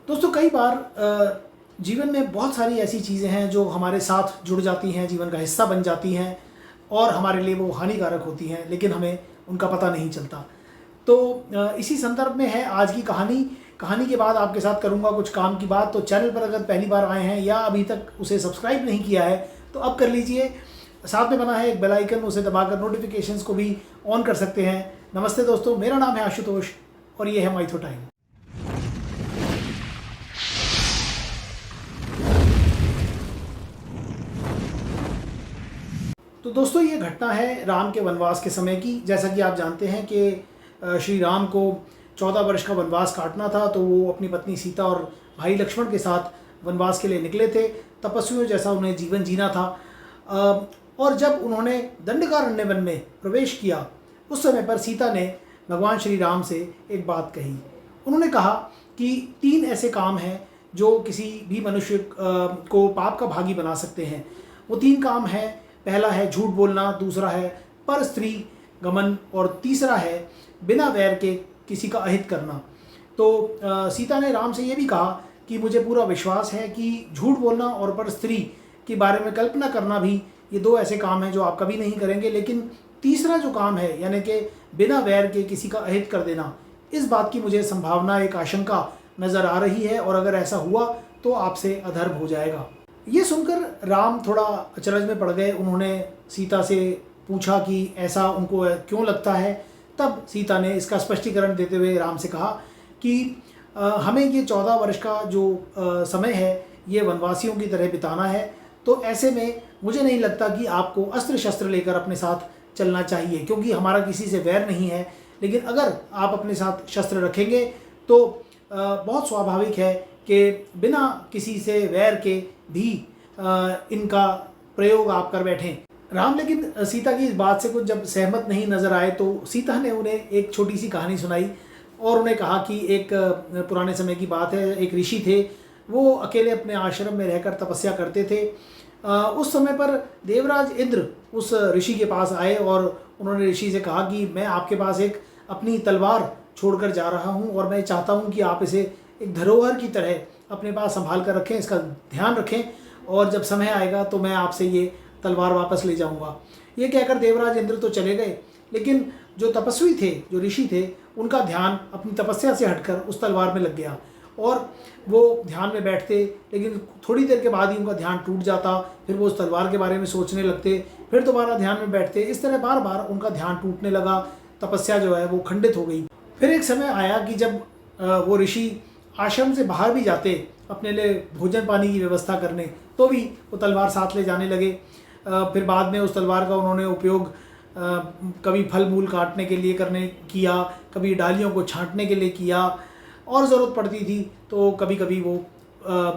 दोस्तों कई बार जीवन में बहुत सारी ऐसी चीज़ें हैं जो हमारे साथ जुड़ जाती हैं, जीवन का हिस्सा बन जाती हैं और हमारे लिए वो हानिकारक होती हैं, लेकिन हमें उनका पता नहीं चलता। तो इसी संदर्भ में है आज की कहानी। कहानी के बाद आपके साथ करूंगा कुछ काम की बात। तो चैनल पर अगर पहली बार आए हैं या अभी तक उसे सब्सक्राइब नहीं किया है तो अब कर लीजिए। साथ में बना है एक बेल आइकन, उसे दबाकर नोटिफिकेशंस को भी ऑन कर सकते हैं। नमस्ते दोस्तों, मेरा नाम है आशुतोष और ये है माइथो टाइम। तो दोस्तों ये घटना है राम के वनवास के समय की। जैसा कि आप जानते हैं कि श्री राम को 14 वर्ष का वनवास काटना था, तो वो अपनी पत्नी सीता और भाई लक्ष्मण के साथ वनवास के लिए निकले थे। तपस्वियों जैसा उन्हें जीवन जीना था। और जब उन्होंने दंडकारण्य वन में प्रवेश किया उस समय पर सीता ने भगवान श्री राम से एक बात कही। उन्होंने कहा कि 3 ऐसे काम हैं जो किसी भी मनुष्य को पाप का भागी बना सकते हैं। वो 3 काम हैं, पहला है झूठ बोलना, दूसरा है पर स्त्री गमन और तीसरा है बिना वैर के किसी का अहित करना। तो सीता ने राम से ये भी कहा कि मुझे पूरा विश्वास है कि झूठ बोलना और पर स्त्री के बारे में कल्पना करना भी ये 2 ऐसे काम हैं जो आप कभी नहीं करेंगे, लेकिन तीसरा जो काम है यानी कि बिना वैर के किसी का अहित कर देना, इस बात की मुझे संभावना, एक आशंका नज़र आ रही है और अगर ऐसा हुआ तो आपसे अधर्म हो जाएगा। ये सुनकर राम थोड़ा अचरज में पड़ गए। उन्होंने सीता से पूछा कि ऐसा उनको क्यों लगता है। तब सीता ने इसका स्पष्टीकरण देते हुए राम से कहा कि हमें ये 14 वर्ष का जो समय है ये वनवासियों की तरह बिताना है, तो ऐसे में मुझे नहीं लगता कि आपको अस्त्र शस्त्र लेकर अपने साथ चलना चाहिए, क्योंकि हमारा किसी से वैर नहीं है। लेकिन अगर आप अपने साथ शस्त्र रखेंगे तो बहुत स्वाभाविक है कि बिना किसी से वैर के भी इनका प्रयोग आप कर बैठें। राम लेकिन सीता की इस बात से कुछ जब सहमत नहीं नज़र आए तो सीता ने उन्हें एक छोटी सी कहानी सुनाई और उन्हें कहा कि एक पुराने समय की बात है। एक ऋषि थे, वो अकेले अपने आश्रम में रहकर तपस्या करते थे। उस समय पर देवराज इंद्र उस ऋषि के पास आए और उन्होंने ऋषि से कहा कि मैं आपके पास एक अपनी तलवार छोड़कर जा रहा हूँ और मैं चाहता हूँ कि आप इसे एक धरोहर की तरह अपने पास संभाल कर रखें, इसका ध्यान रखें और जब समय आएगा तो मैं आपसे ये तलवार वापस ले जाऊंगा। ये कहकर देवराज इंद्र तो चले गए, लेकिन जो तपस्वी थे, जो ऋषि थे, उनका ध्यान अपनी तपस्या से हटकर उस तलवार में लग गया और वो ध्यान में बैठते, लेकिन थोड़ी देर के बाद ही उनका ध्यान टूट जाता। फिर वो उस तलवार के बारे में सोचने लगते, फिर दोबारा ध्यान में बैठते। इस तरह बार बार उनका ध्यान टूटने लगा, तपस्या जो है वो खंडित हो गई। फिर एक समय आया कि जब वो ऋषि आश्रम से बाहर भी जाते अपने लिए भोजन पानी की व्यवस्था करने, तो भी वो तलवार साथ ले जाने लगे। फिर बाद में उस तलवार का उन्होंने उपयोग कभी फल मूल काटने के लिए किया, कभी डालियों को छांटने के लिए किया और ज़रूरत पड़ती थी तो कभी कभी वो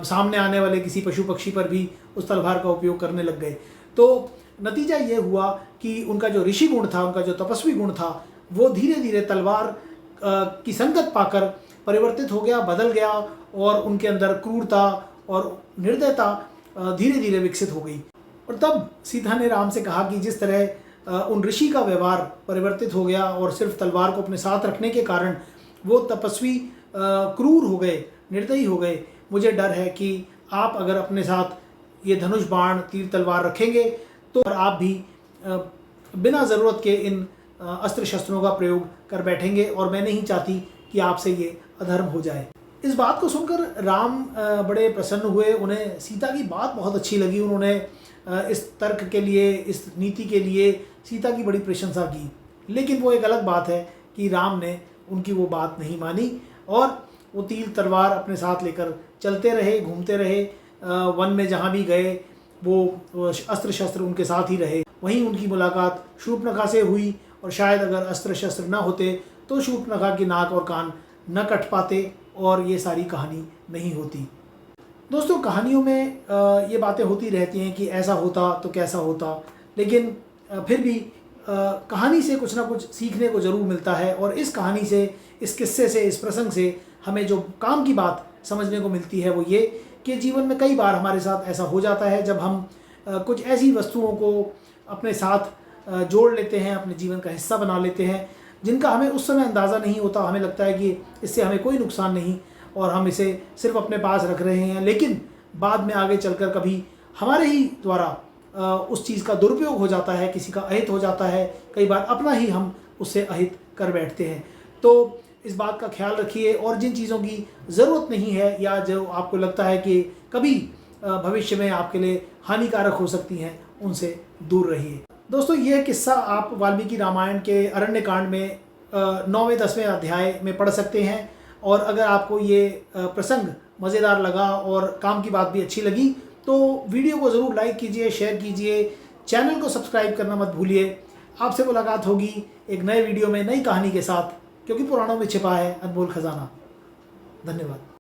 सामने आने वाले किसी पशु पक्षी पर भी उस तलवार का उपयोग करने लग गए। तो नतीजा ये हुआ कि उनका जो ऋषि गुण था, उनका जो तपस्वी गुण था, वो धीरे धीरे तलवार की संगत पाकर परिवर्तित हो गया, बदल गया और उनके अंदर क्रूरता और निर्दयता धीरे धीरे विकसित हो गई। और तब सीता ने राम से कहा कि जिस तरह उन ऋषि का व्यवहार परिवर्तित हो गया और सिर्फ तलवार को अपने साथ रखने के कारण वो तपस्वी क्रूर हो गए, निर्दयी हो गए, मुझे डर है कि आप अगर अपने साथ ये धनुष बाण तीर तलवार रखेंगे तो आप भी बिना ज़रूरत के इन अस्त्र शस्त्रों का प्रयोग कर बैठेंगे और मैं नहीं चाहती कि आपसे ये अधर्म हो जाए। इस बात को सुनकर राम बड़े प्रसन्न हुए। उन्हें सीता की बात बहुत अच्छी लगी। उन्होंने इस तर्क के लिए, इस नीति के लिए सीता की बड़ी प्रशंसा की। लेकिन वो एक अलग बात है कि राम ने उनकी वो बात नहीं मानी और वो तीर तलवार अपने साथ लेकर चलते रहे, घूमते रहे। वन में जहाँ भी गए वो अस्त्र शस्त्र उनके साथ ही रहे। वहीं उनकी मुलाकात शूर्पणखा से हुई और शायद अगर अस्त्र शस्त्र न होते तो शूर्पणखा की नाक और कान न कट पाते और ये सारी कहानी नहीं होती। दोस्तों कहानियों में ये बातें होती रहती हैं कि ऐसा होता तो कैसा होता, लेकिन फिर भी कहानी से कुछ ना कुछ सीखने को ज़रूर मिलता है। और इस कहानी से, इस किस्से से, इस प्रसंग से हमें जो काम की बात समझने को मिलती है वो ये कि जीवन में कई बार हमारे साथ ऐसा हो जाता है जब हम कुछ ऐसी वस्तुओं को अपने साथ जोड़ लेते हैं, अपने जीवन का हिस्सा बना लेते हैं, जिनका हमें उस समय अंदाज़ा नहीं होता। हमें लगता है कि इससे हमें कोई नुकसान नहीं और हम इसे सिर्फ अपने पास रख रहे हैं, लेकिन बाद में आगे चलकर कभी हमारे ही द्वारा उस चीज़ का दुरुपयोग हो जाता है, किसी का अहित हो जाता है, कई बार अपना ही हम उससे अहित कर बैठते हैं। तो इस बात का ख्याल रखिए और जिन चीज़ों की ज़रूरत नहीं है या जो आपको लगता है कि कभी भविष्य में आपके लिए हानिकारक हो सकती हैं, उनसे दूर रहिए। दोस्तों, यह किस्सा आप वाल्मीकि रामायण के अरण्यकांड में 9वें 10वें अध्याय में पढ़ सकते हैं। और अगर आपको ये प्रसंग मज़ेदार लगा और काम की बात भी अच्छी लगी तो वीडियो को ज़रूर लाइक कीजिए, शेयर कीजिए, चैनल को सब्सक्राइब करना मत भूलिए। आपसे मुलाकात होगी एक नए वीडियो में नई कहानी के साथ, क्योंकि पुराणों में छिपा है अनमोल खजाना। धन्यवाद।